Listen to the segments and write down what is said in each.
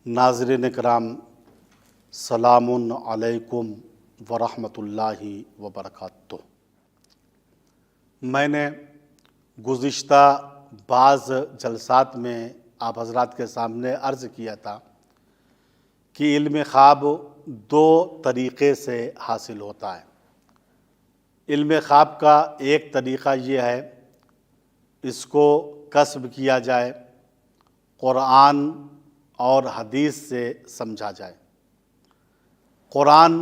ناظرین کرام، سلام علیکم ورحمۃ اللہ وبرکاتہ۔ میں نے گزشتہ بعض جلسات میں آپ حضرات کے سامنے عرض کیا تھا کہ علم خواب دو طریقے سے حاصل ہوتا ہے۔ علم خواب کا ایک طریقہ یہ ہے اس کو کسب کیا جائے، قرآن اور حدیث سے سمجھا جائے۔ قرآن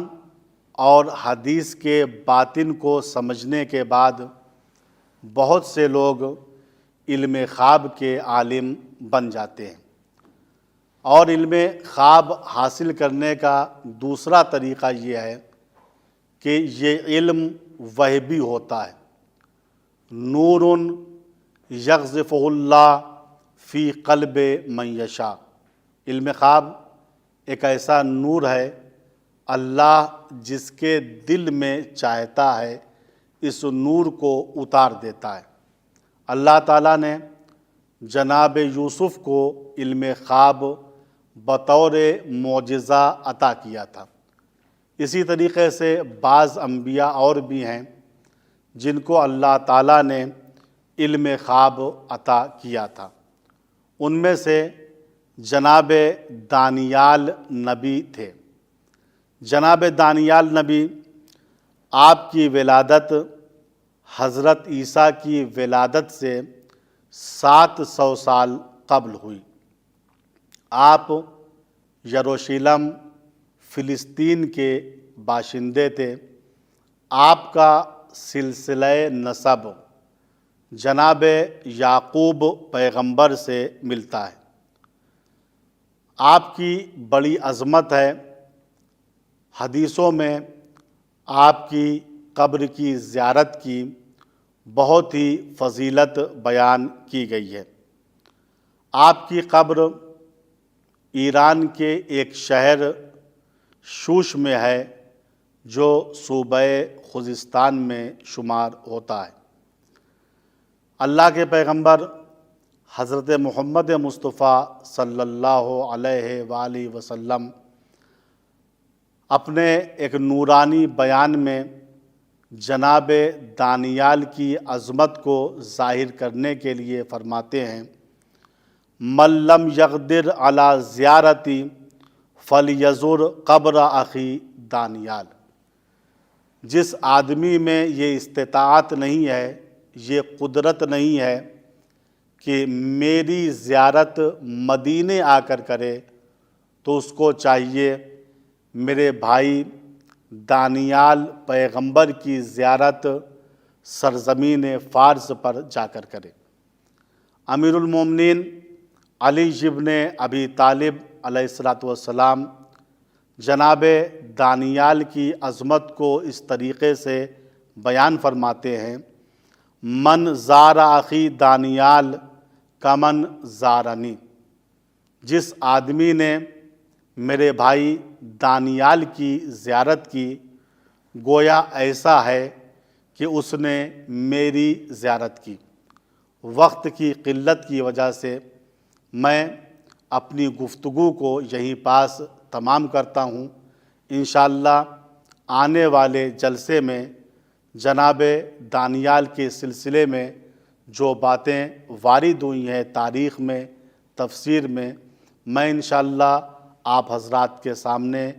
اور حدیث کے باطن کو سمجھنے کے بعد بہت سے لوگ علم خواب کے عالم بن جاتے ہیں، اور علم خواب حاصل کرنے کا دوسرا طریقہ یہ ہے کہ یہ علم وہبی ہوتا ہے۔ نور یقذفہ اللہ فی قلب من یشاء۔ علم خواب ایک ایسا نور ہے، اللہ جس کے دل میں چاہتا ہے اس نور کو اتار دیتا ہے۔ اللہ تعالیٰ نے جناب یوسف کو علم خواب بطور معجزہ عطا کیا تھا۔ اسی طریقے سے بعض انبیاء اور بھی ہیں جن کو اللہ تعالیٰ نے علم خواب عطا کیا تھا۔ ان میں سے جناب دانیال نبی تھے۔ جناب دانیال نبی، آپ کی ولادت حضرت عیسیٰ کی ولادت سے 700 سال قبل ہوئی۔ آپ یروشلم فلسطین کے باشندے تھے۔ آپ کا سلسلہ نسب جناب یعقوب پیغمبر سے ملتا ہے۔ آپ کی بڑی عظمت ہے۔ حدیثوں میں آپ کی قبر کی زیارت کی بہت ہی فضیلت بیان کی گئی ہے۔ آپ کی قبر ایران کے ایک شہر شوش میں ہے جو صوبہ خوزستان میں شمار ہوتا ہے۔ اللہ کے پیغمبر حضرت محمد مصطفیٰ صلی اللہ علیہ وآلہ وسلم اپنے ایک نورانی بیان میں جناب دانیال کی عظمت کو ظاہر کرنے کے لیے فرماتے ہیں: من لم یقدر علی زیارتی فلیزر قبر اخی دانیال۔ جس آدمی میں یہ استطاعت نہیں ہے، یہ قدرت نہیں ہے کہ میری زیارت مدینے آ کر کرے، تو اس کو چاہیے میرے بھائی دانیال پیغمبر کی زیارت سرزمین فارس پر جا کر کرے۔ امیر المومنین علی ابن ابی طالب علیہ السلام جناب دانیال کی عظمت کو اس طریقے سے بیان فرماتے ہیں: من زار اخی دانیال کمن زارنی۔ جس آدمی نے میرے بھائی دانیال کی زیارت کی، گویا ایسا ہے کہ اس نے میری زیارت کی۔ وقت کی قلت کی وجہ سے میں اپنی گفتگو کو یہیں پاس تمام کرتا ہوں۔ انشاءاللہ آنے والے جلسے میں جناب دانیال کے سلسلے میں جو باتیں وارد ہوئی ہیں تاریخ میں، تفسیر میں انشاءاللہ آپ حضرات کے سامنے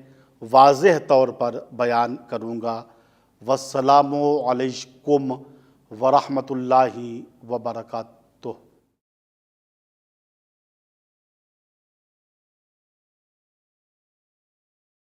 واضح طور پر بیان کروں گا۔ والسلام علیکم ورحمۃ اللہ وبرکاتہ۔